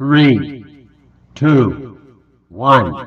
3, 2, 1.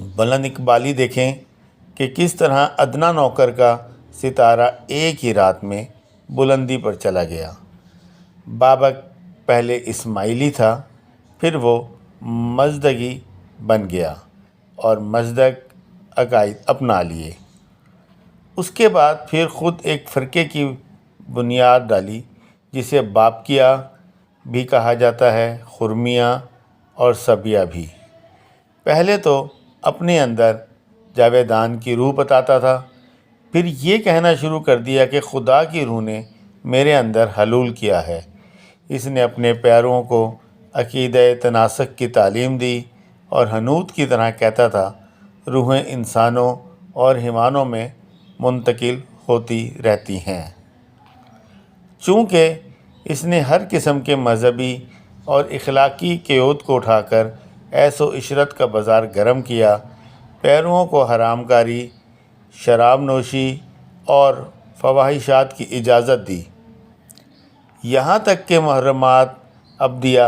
بلند اقبالی دیکھیں کہ کس طرح ادنا نوکر کا ستارہ ایک ہی رات میں بلندی پر چلا گیا۔ بابک پہلے اسماعیلی تھا، پھر وہ مزدگی بن گیا اور مزدک عقائد اپنا لیے۔ اس کے بعد پھر خود ایک فرقے کی بنیاد ڈالی جسے بابکیہ بھی کہا جاتا ہے، خرمیہ اور سبیہ بھی۔ پہلے تو اپنے اندر جاویدان کی روح بتاتا تھا، پھر یہ کہنا شروع کر دیا کہ خدا کی روح نے میرے اندر حلول کیا ہے۔ اس نے اپنے پیرووں کو عقیدہ تناسخ کی تعلیم دی اور حنوت کی طرح کہتا تھا، روحیں انسانوں اور حیوانوں میں منتقل ہوتی رہتی ہیں۔ چونکہ اس نے ہر قسم کے مذہبی اور اخلاقی قیود کو اٹھا کر عیش و عشرت کا بازار گرم کیا، پیرووں کو حرام کاری، شراب نوشی اور فواہشات کی اجازت دی، یہاں تک کہ محرمات ابدیہ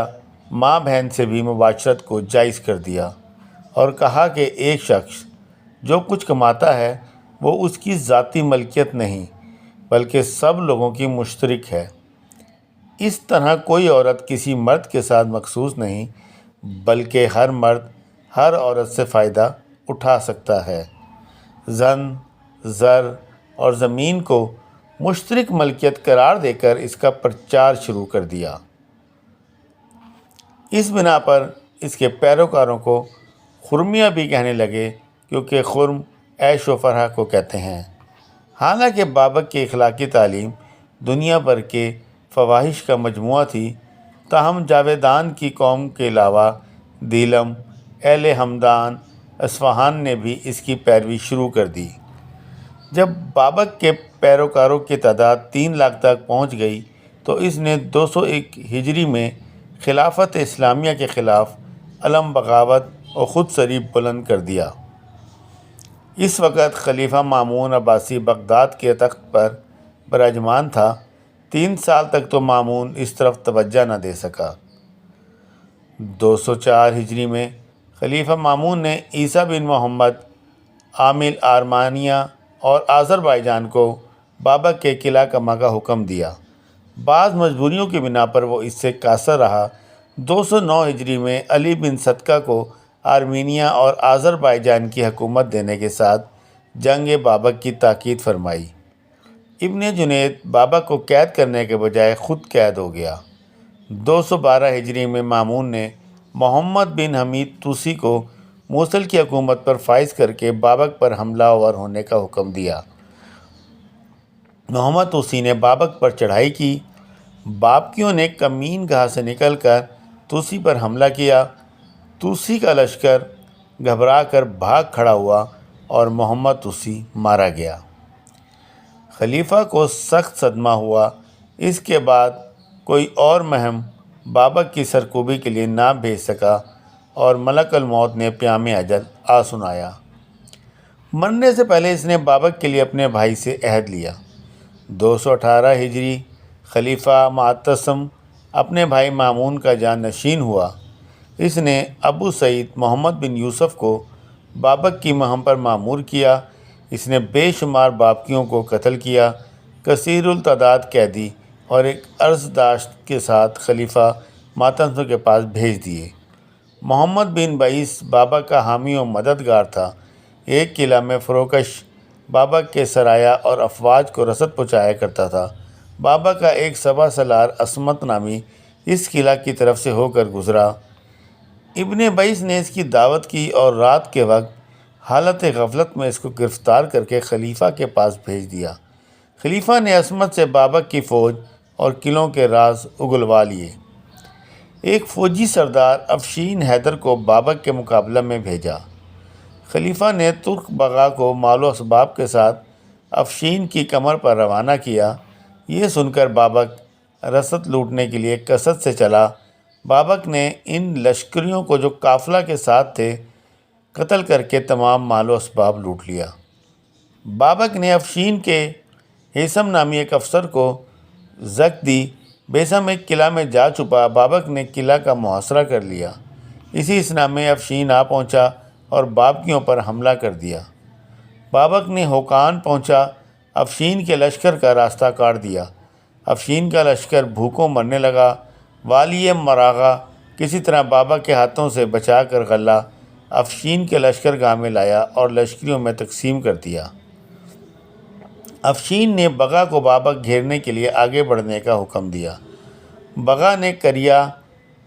ماں بہن سے بھی مباشرت کو جائز کر دیا، اور کہا کہ ایک شخص جو کچھ کماتا ہے وہ اس کی ذاتی ملکیت نہیں بلکہ سب لوگوں کی مشترک ہے۔ اس طرح کوئی عورت کسی مرد کے ساتھ مخصوص نہیں بلکہ ہر مرد ہر عورت سے فائدہ اٹھا سکتا ہے۔ زن، زر اور زمین کو مشترک ملکیت قرار دے کر اس کا پرچار شروع کر دیا۔ اس بنا پر اس کے پیروکاروں کو خرمیہ بھی کہنے لگے، کیونکہ خرم عیش و فرح کو کہتے ہیں۔ حالانکہ بابک کی اخلاقی تعلیم دنیا بھر کے فواہش کا مجموعہ تھی، تاہم جاویدان کی قوم کے علاوہ دیلم، اہل ہمدان، اصفہان نے بھی اس کی پیروی شروع کر دی۔ جب بابک کے پیروکاروں کی تعداد 3 لاکھ تک پہنچ گئی تو اس نے 201 ہجری میں خلافت اسلامیہ کے خلاف علم بغاوت اور خود سری بلند کر دیا۔ اس وقت خلیفہ مامون عباسی بغداد کے تخت پر براجمان تھا۔ 3 سال تک تو مامون اس طرف توجہ نہ دے سکا۔ 204 ہجری میں خلیفہ مامون نے عیسیٰ بن محمد عامل آرمانیہ اور آذربائیجان کو بابک کے قلعہ کما کا حکم دیا۔ بعض مجبوریوں کی بنا پر وہ اس سے قاصر رہا۔ 209 ہجری میں علی بن صدقہ کو آرمینیا اور آذربائیجان کی حکومت دینے کے ساتھ جنگ بابک کی تاکید فرمائی۔ ابن جنید بابک کو قید کرنے کے بجائے خود قید ہو گیا۔ 212 ہجری میں مامون نے محمد بن حمید طوسی کو موصل کی حکومت پر فائز کر کے بابک پر حملہ آور ہونے کا حکم دیا۔ محمد طوسی نے بابک پر چڑھائی کی۔ بابکیوں نے کمین گاہ سے نکل کر طوسی پر حملہ کیا۔ طوسی کا لشکر گھبرا کر بھاگ کھڑا ہوا اور محمد طوسی مارا گیا۔ خلیفہ کو سخت صدمہ ہوا۔ اس کے بعد کوئی اور مہم بابک کی سرکوبی کے لیے نہ بھیج سکا اور ملک الموت نے پیام اجل آ سنایا۔ مرنے سے پہلے اس نے بابک کے لیے اپنے بھائی سے عہد لیا۔ 218 ہجری خلیفہ معتصم اپنے بھائی مامون کا جانشین ہوا۔ اس نے ابو سعید محمد بن یوسف کو بابک کی مہم پر مامور کیا۔ اس نے بے شمار بابکیوں کو قتل کیا، کثیر التعداد قیدی اور ایک عرض داشت کے ساتھ خلیفہ معتصم کے پاس بھیج دیے۔ محمد بن بعیس بابک کا حامی و مددگار تھا۔ ایک قلعہ میں فروکش بابک کے سرایا اور افواج کو رسد پہنچایا کرتا تھا۔ بابک کا ایک سبا سالار عصمت نامی اس قلعہ کی طرف سے ہو کر گزرا۔ ابن بعیس نے اس کی دعوت کی اور رات کے وقت حالت غفلت میں اس کو گرفتار کر کے خلیفہ کے پاس بھیج دیا۔ خلیفہ نے عصمت سے بابک کی فوج اور قلعوں کے راز اگلوا لیے۔ ایک فوجی سردار افشین حیدر کو بابک کے مقابلہ میں بھیجا۔ خلیفہ نے ترک بغا کو مال و اسباب کے ساتھ افشین کی کمر پر روانہ کیا۔ یہ سن کر بابک رسد لوٹنے کے لیے کثرت سے چلا۔ بابک نے ان لشکریوں کو جو قافلہ کے ساتھ تھے قتل کر کے تمام مال و اسباب لوٹ لیا۔ بابک نے افشین کے ہیثم نامی ایک افسر کو زک دی۔ بیسم ایک قلعہ میں جا چھپا۔ بابک نے قلعہ کا محاصرہ کر لیا۔ اسی اثنا میں افشین آ پہنچا اور بابکیوں پر حملہ کر دیا۔ بابک نے ہوکان پہنچا افشین کے لشکر کا راستہ کاٹ دیا۔ افشین کا لشکر بھوکوں مرنے لگا۔ والی مراغہ کسی طرح بابک کے ہاتھوں سے بچا کر غلہ افشین کے لشکر گاہ میں لایا اور لشکریوں میں تقسیم کر دیا۔ افشین نے بغا کو بابک گھیرنے کے لیے آگے بڑھنے کا حکم دیا۔ بغا نے کریا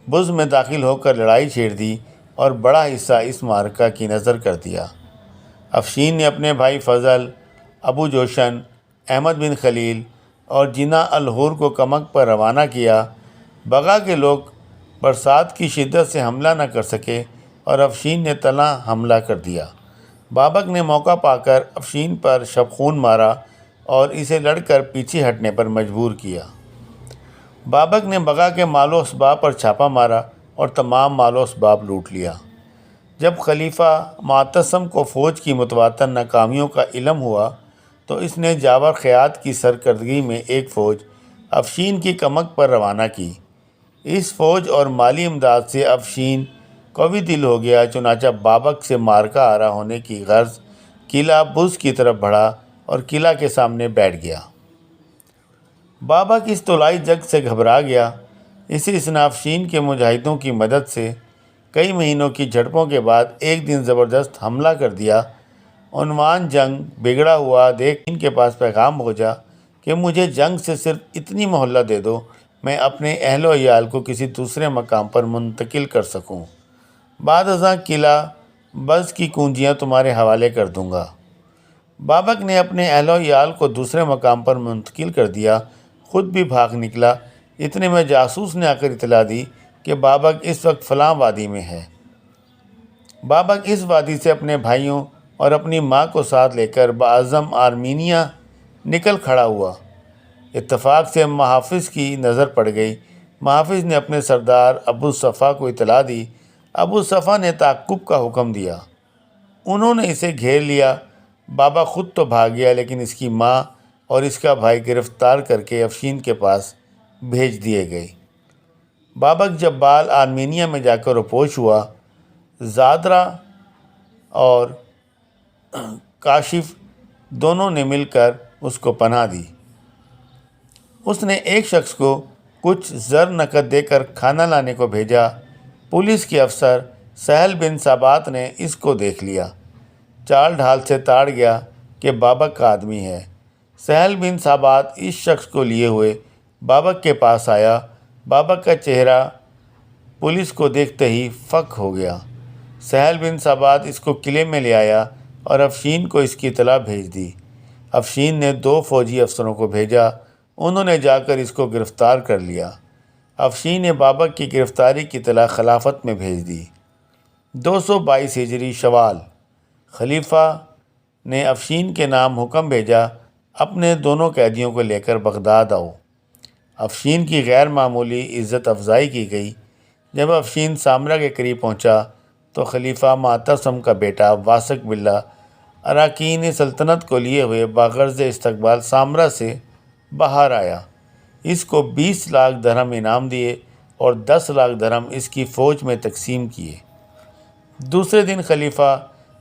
بز میں داخل ہو کر لڑائی چھیڑ دی اور بڑا حصہ اس معرکہ کی نظر کر دیا۔ افشین نے اپنے بھائی فضل، ابو جوشن، احمد بن خلیل اور جنا الحور کو کمک پر روانہ کیا۔ بغا کے لوگ برسات کی شدت سے حملہ نہ کر سکے اور افشین نے تنہا حملہ کر دیا۔ بابک نے موقع پا کر افشین پر شبخون مارا اور اسے لڑ کر پیچھے ہٹنے پر مجبور کیا۔ بابک نے بغا کے مال و اسباب پر چھاپا مارا اور تمام مال و اسباب لوٹ لیا۔ جب خلیفہ معتصم کو فوج کی متواتر ناکامیوں کا علم ہوا تو اس نے جاور خیاط کی سرکردگی میں ایک فوج افشین کی کمک پر روانہ کی۔ اس فوج اور مالی امداد سے افشین قوی دل ہو گیا، چنانچہ بابک سے معرکہ آرا ہونے کی غرض قلعہ بز کی طرف بڑھا اور قلعہ کے سامنے بیٹھ گیا۔ بابک اس طلائی جنگ سے گھبرا گیا، اس نے افشین کے مجاہدوں کی مدد سے کئی مہینوں کی جھڑپوں کے بعد ایک دن زبردست حملہ کر دیا۔ عنوان جنگ بگڑا ہوا دیکھ ان کے پاس پیغام بھیجا کہ مجھے جنگ سے صرف اتنی مہلت دے دو میں اپنے اہل و عیال کو کسی دوسرے مقام پر منتقل کر سکوں، بعد ازاں قلعہ بز کی کنجیاں تمہارے حوالے کر دوں گا۔ بابک نے اپنے اہل و عیال کو دوسرے مقام پر منتقل کر دیا، خود بھی بھاگ نکلا۔ اتنے میں جاسوس نے آ کر اطلاع دی کہ بابک اس وقت فلاں وادی میں ہے۔ بابک اس وادی سے اپنے بھائیوں اور اپنی ماں کو ساتھ لے کر بعزم آرمینیا نکل کھڑا ہوا۔ اتفاق سے محافظ کی نظر پڑ گئی۔ محافظ نے اپنے سردار ابو صفا کو اطلاع دی۔ ابو صفا نے تعقب کا حکم دیا۔ انہوں نے اسے گھیر لیا۔ بابا خود تو بھاگ گیا لیکن اس کی ماں اور اس کا بھائی گرفتار کر کے افشین کے پاس بھیج دیے گئے۔ بابک جب بال آرمینیا میں جا کر روپوش ہوا، زادرا اور کاشف دونوں نے مل کر اس کو پناہ دی۔ اس نے ایک شخص کو کچھ زر نقد دے کر کھانا لانے کو بھیجا۔ پولیس کے افسر سہل بن ثابت نے اس کو دیکھ لیا، چال ڈھال سے تاڑ گیا کہ بابک کا آدمی ہے۔ سہل بن ثابت اس شخص کو لیے ہوئے بابک کے پاس آیا۔ بابک کا چہرہ پولیس کو دیکھتے ہی فک ہو گیا۔ سہل بن ثابت اس کو قلعے میں لے آیا اور افشین کو اس کی اطلاع بھیج دی۔ افشین نے 2 فوجی افسروں کو بھیجا، انہوں نے جا کر اس کو گرفتار کر لیا۔ افشین نے بابک کی گرفتاری کی اطلاع خلافت میں بھیج دی۔ 222 ہجری شوال، خلیفہ نے افشین کے نام حکم بھیجا اپنے دونوں قیدیوں کو لے کر بغداد آؤ۔ افشین کی غیر معمولی عزت افزائی کی گئی۔ جب افشین سامرا کے قریب پہنچا تو خلیفہ معتصم کا بیٹا واسق باللہ اراکین سلطنت کو لیے ہوئے باغرض استقبال سامرا سے باہر آیا۔ اس کو 20 لاکھ درہم انعام دیے اور 10 لاکھ درہم اس کی فوج میں تقسیم کیے۔ دوسرے دن خلیفہ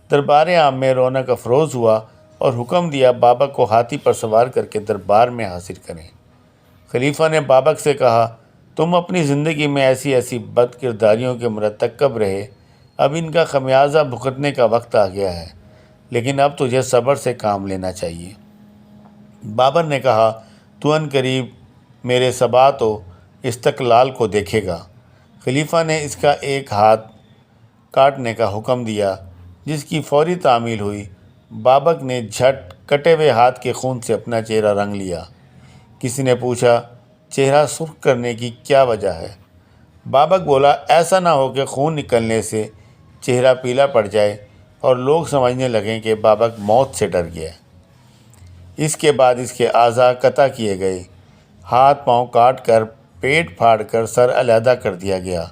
دربار عام میں رونق افروز ہوا اور حکم دیا بابک کو ہاتھی پر سوار کر کے دربار میں حاضر کریں۔ خلیفہ نے بابک سے کہا، تم اپنی زندگی میں ایسی بد کرداریوں کے مرتکب رہے، اب ان کا خمیازہ بھگتنے کا وقت آ گیا ہے، لیکن اب تجھے صبر سے کام لینا چاہیے۔ بابر نے کہا، تو ان قریب میرے ثبات و استقلال کو دیکھے گا۔ خلیفہ نے اس کا ایک ہاتھ کاٹنے کا حکم دیا، جس کی فوری تعمیل ہوئی۔ بابک نے جھٹ کٹے ہوئے ہاتھ کے خون سے اپنا چہرہ رنگ لیا۔ کسی نے پوچھا، چہرہ سرخ کرنے کی کیا وجہ ہے؟ بابک بولا، ایسا نہ ہو کہ خون نکلنے سے چہرہ پیلا پڑ جائے اور لوگ سمجھنے لگیں کہ بابک موت سے ڈر گیا۔ اس کے بعد اس کے اعضاء قطع کیے گئے، ہاتھ پاؤں کاٹ کر پیٹ پھاڑ کر سر علیحدہ کر دیا گیا۔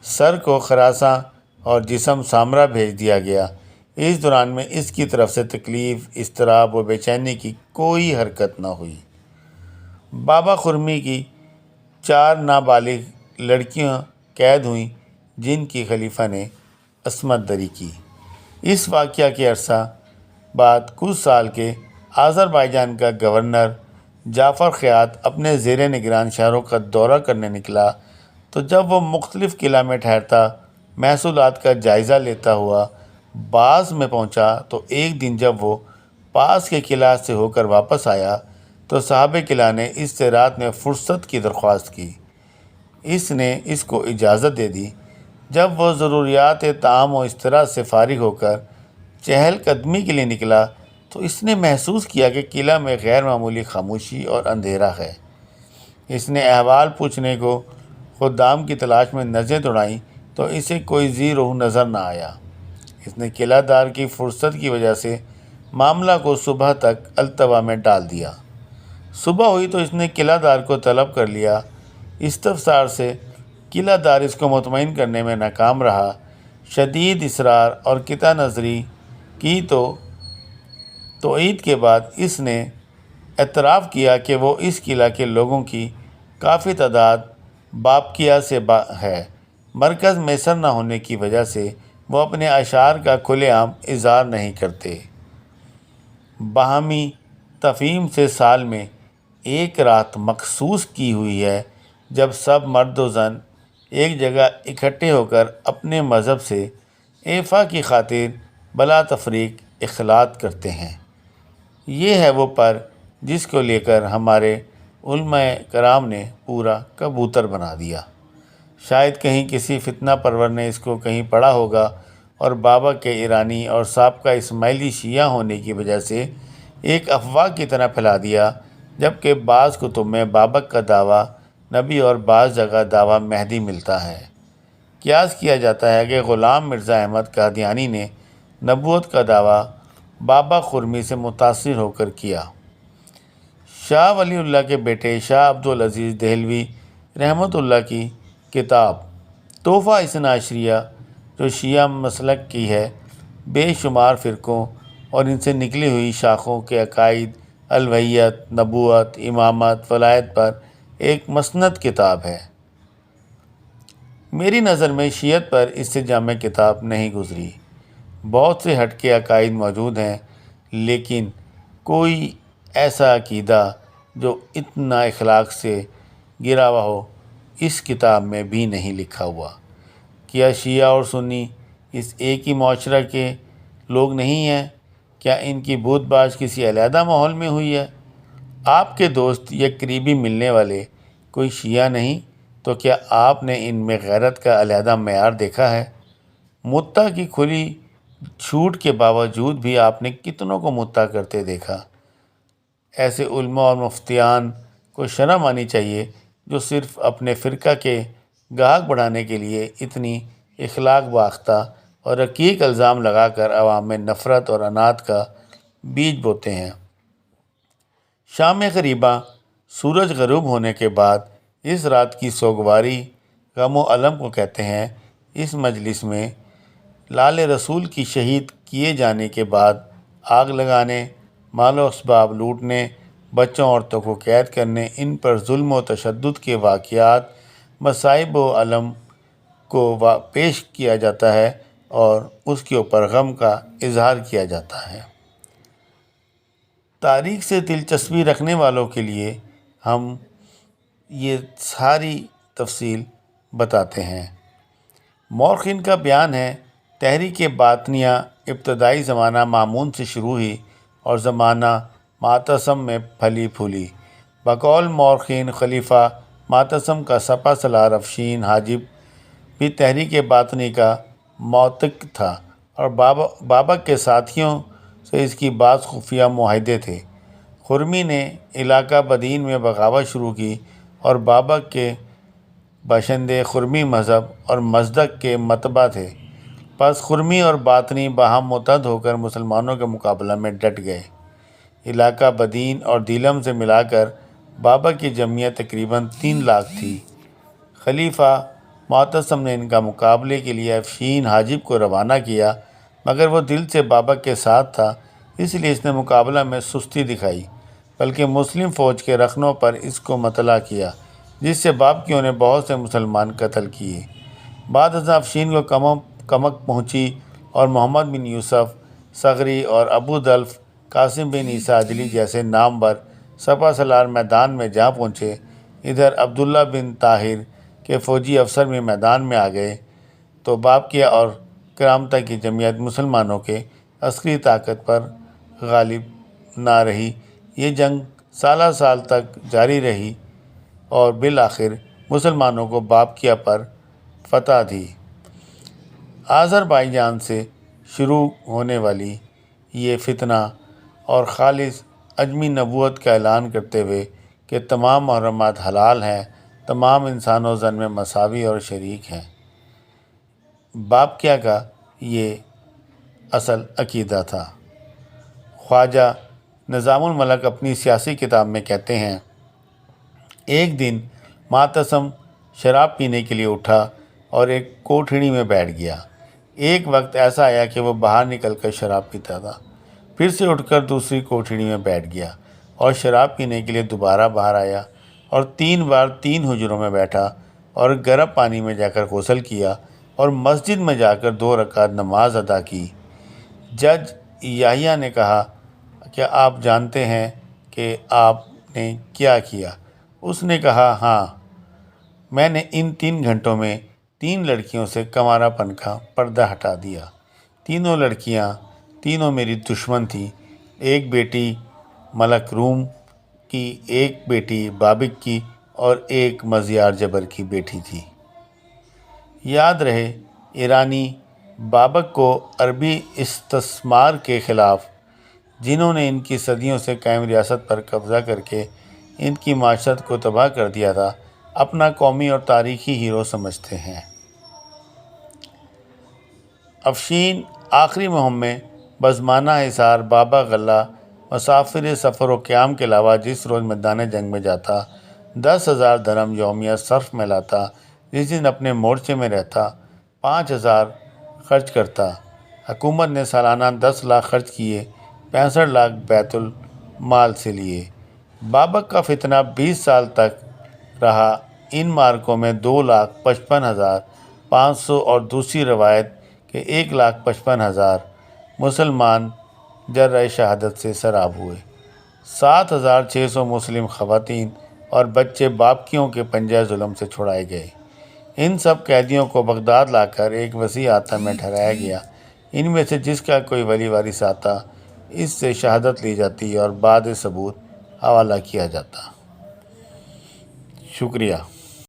سر کو خراساں اور جسم سامرا بھیج دیا گیا۔ اس دوران میں اس کی طرف سے تکلیف، اضطراب و بے چینی کی کوئی حرکت نہ ہوئی۔ بابا خرمی کی 4 نابالغ لڑکیاں قید ہوئیں جن کی خلیفہ نے عصمت دری کی۔ اس واقعہ کے عرصہ بعد کچھ سال کے آذربائیجان کا گورنر جعفر خیاط اپنے زیر نگران شہروں کا دورہ کرنے نکلا تو جب وہ مختلف قلعہ میں ٹھہرتا محصولات کا جائزہ لیتا ہوا باز میں پہنچا تو ایک دن جب وہ پاس کے قلعہ سے ہو کر واپس آیا تو صاحب قلعہ نے اس سے رات میں فرصت کی درخواست کی۔ اس نے اس کو اجازت دے دی۔ جب وہ ضروریات طعام و استراحت سے فارغ ہو کر چہل قدمی کے لیے نکلا تو اس نے محسوس کیا کہ قلعہ میں غیر معمولی خاموشی اور اندھیرا ہے۔ اس نے احوال پوچھنے کو خدام کی تلاش میں نظریں دوڑائیں تو اسے کوئی ذی روح نظر نہ آیا۔ اس نے قلعہ دار کی فرصت کی وجہ سے معاملہ کو صبح تک التوا میں ڈال دیا۔ صبح ہوئی تو اس نے قلعہ دار کو طلب کر لیا۔ استفسار سے قلعہ دار اس کو مطمئن کرنے میں ناکام رہا۔ شدید اصرار اور قطع نظری کی تو عید کے بعد اس نے اعتراف کیا کہ وہ اس قلعہ کے لوگوں کی کافی تعداد بابقیہ سے ہے۔ مرکز میسر نہ ہونے کی وجہ سے وہ اپنے اشعار کا کھلے عام اظہار نہیں کرتے۔ باہمی تفہیم سے سال میں ایک رات مخصوص کی ہوئی ہے جب سب مرد و زن ایک جگہ اکٹھے ہو کر اپنے مذہب سے ایفا کی خاطر بلا تفریق اخلاط کرتے ہیں۔ یہ ہے وہ پر جس کو لے کر ہمارے علماء کرام نے پورا کبوتر بنا دیا۔ شاید کہیں کسی فتنہ پرور نے اس کو کہیں پڑھا ہوگا اور بابا کے ایرانی اور سابقہ اسماعیلی شیعہ ہونے کی وجہ سے ایک افواہ کی طرح پھیلا دیا، جبکہ بعض کتب میں بابک کا دعویٰ نبی اور بعض جگہ دعویٰ مہدی ملتا ہے۔ قیاس کیا جاتا ہے کہ غلام مرزا احمد قادیانی نے نبوت کا دعویٰ بابا خرمی سے متاثر ہو کر کیا۔ شاہ ولی اللہ کے بیٹے شاہ عبدالعزیز دہلوی رحمۃ اللہ کی کتاب تحفہ اثنا عشریہ جو شیعہ مسلک کی ہے، بے شمار فرقوں اور ان سے نکلی ہوئی شاخوں کے عقائد، الوہیت، نبوت، امامت، ولایت پر ایک مسند کتاب ہے۔ میری نظر میں شیعت پر اس سے جامع کتاب نہیں گزری۔ بہت سے ہٹ کے عقائد موجود ہیں، لیکن کوئی ایسا عقیدہ جو اتنا اخلاق سے گرا ہوا ہو اس کتاب میں بھی نہیں لکھا ہوا۔ کیا شیعہ اور سنی اس ایک ہی معاشرہ کے لوگ نہیں ہیں؟ کیا ان کی بوت باش کسی علیحدہ ماحول میں ہوئی ہے؟ آپ کے دوست یا قریبی ملنے والے کوئی شیعہ نہیں تو کیا آپ نے ان میں غیرت کا علیحدہ معیار دیکھا ہے؟ متع کی کھلی چھوٹ کے باوجود بھی آپ نے کتنوں کو متع کرتے دیکھا؟ ایسے علماء اور مفتیان کو شرم آنی چاہیے جو صرف اپنے فرقہ کے گاہک بڑھانے کے لیے اتنی اخلاق باختہ اور رقیق الزام لگا کر عوام میں نفرت اور عناد کا بیج بوتے ہیں۔ شام غریباں سورج غروب ہونے کے بعد اس رات کی سوگواری غم و الم کو کہتے ہیں۔ اس مجلس میں لال رسول کی شہید کیے جانے کے بعد آگ لگانے، مال و اسباب لوٹنے، بچوں عورتوں کو قید کرنے، ان پر ظلم و تشدد کے واقعات، مصائب و الم کو پیش کیا جاتا ہے اور اس کے اوپر غم کا اظہار کیا جاتا ہے۔ تاریخ سے دلچسپی رکھنے والوں کے لیے ہم یہ ساری تفصیل بتاتے ہیں۔ مورخین کا بیان ہے، تحریک باطنیہ ابتدائی زمانہ مامون سے شروع ہوئی اور زمانہ معتصم میں پھلی پھولی۔ بقول مورخین خلیفہ معتصم کا سپہ سالار افشین حاجب بھی تحریک باطنی کا موثق تھا اور بابک کے ساتھیوں سے اس کی بعض خفیہ معاہدے تھے۔ خرمی نے علاقہ بدین میں بغاوت شروع کی اور بابک کے باشندے خرمی مذہب اور مصدق کے متبع تھے۔ پس خرمی اور باطنی باہم متحد ہو کر مسلمانوں کے مقابلہ میں ڈٹ گئے۔ علاقہ بدین اور دیلم سے ملا کر بابک کی جمعیت تقریباً 3 لاکھ تھی۔ خلیفہ معتصم نے ان کا مقابلے کے لیے افشین حاجب کو روانہ کیا، مگر وہ دل سے بابک کے ساتھ تھا، اس لیے اس نے مقابلہ میں سستی دکھائی، بلکہ مسلم فوج کے رخنوں پر اس کو مطلع کیا، جس سے بابکیوں نے بہت سے مسلمان قتل کیے۔ بعد ازاں افشین کو کمک پہنچی اور محمد بن یوسف صغری اور ابو دلف قاسم بن عیسیٰ عجلی جیسے نامور سپہ سالار میدان میں جا پہنچے، ادھر عبداللہ بن طاہر کے فوجی افسر بھی میدان میں آ گئے، تو باقیہ اور کرامتہ کی جمعیت مسلمانوں کے عسکری طاقت پر غالب نہ رہی۔ یہ جنگ سالہ سال تک جاری رہی اور بالآخر مسلمانوں کو باقیہ پر فتح دی۔ آذربائیجان سے شروع ہونے والی یہ فتنہ اور خالص عجمی نبوت کا اعلان کرتے ہوئے کہ تمام محرمات حلال ہیں، تمام انسان و جن میں مساوی اور شریک ہیں، باقیہ کا یہ اصل عقیدہ تھا۔ خواجہ نظام الملک اپنی سیاسی کتاب میں کہتے ہیں، ایک دن معتصم شراب پینے کے لیے اٹھا اور ایک کوٹھڑی میں بیٹھ گیا۔ ایک وقت ایسا آیا کہ وہ باہر نکل کر شراب پیتا تھا، پھر سے اٹھ کر دوسری کوٹھڑی میں بیٹھ گیا اور شراب پینے کے لیے دوبارہ باہر آیا اور 3 بار 3 حجروں میں بیٹھا اور گرم پانی میں جا کر غسل کیا اور مسجد میں جا کر 2 رکعت نماز ادا کی۔ جج یحییٰ نے کہا، کیا آپ جانتے ہیں کہ آپ نے کیا کیا؟ اس نے کہا، ہاں، میں نے ان 3 گھنٹوں میں 3 لڑکیوں سے کنوارا پن کا پردہ ہٹا دیا۔ تینوں لڑکیاں تینوں میری دشمن تھیں، ایک بیٹی ملک روم کی، ایک بیٹی بابک کی اور ایک مزیار جبر کی بیٹی تھی۔ یاد رہے، ایرانی بابک کو عربی استثمار کے خلاف، جنہوں نے ان کی صدیوں سے قائم ریاست پر قبضہ کر کے ان کی معیشت کو تباہ کر دیا تھا، اپنا قومی اور تاریخی ہیرو سمجھتے ہیں۔ افشین آخری مہم میں بزمانہ حصار بابا غلہ مسافر سفر و قیام کے علاوہ جس روز میدان جنگ میں جاتا 10,000 درہم یومیہ صرف میں لاتا، جس دن اپنے مورچے میں رہتا 5,000 خرچ کرتا۔ حکومت نے سالانہ 10 لاکھ خرچ کیے، 65 لاکھ بیت المال سے لیے۔ بابک کا فتنہ 20 سال تک رہا۔ ان مارکوں میں 2,55,500 اور دوسری روایت کہ 1,55,000 مسلمان جرعہ شہادت سے سراب ہوئے۔ 7,600 مسلم خواتین اور بچے باقیوں کے پنجہ ظلم سے چھڑائے گئے۔ ان سب قیدیوں کو بغداد لا کر ایک وسیع آتن میں ٹھہرایا گیا۔ ان میں سے جس کا کوئی ولی وارث آتا، اس سے شہادت لی جاتی اور بعد ثبوت حوالہ کیا جاتا۔ شکریہ۔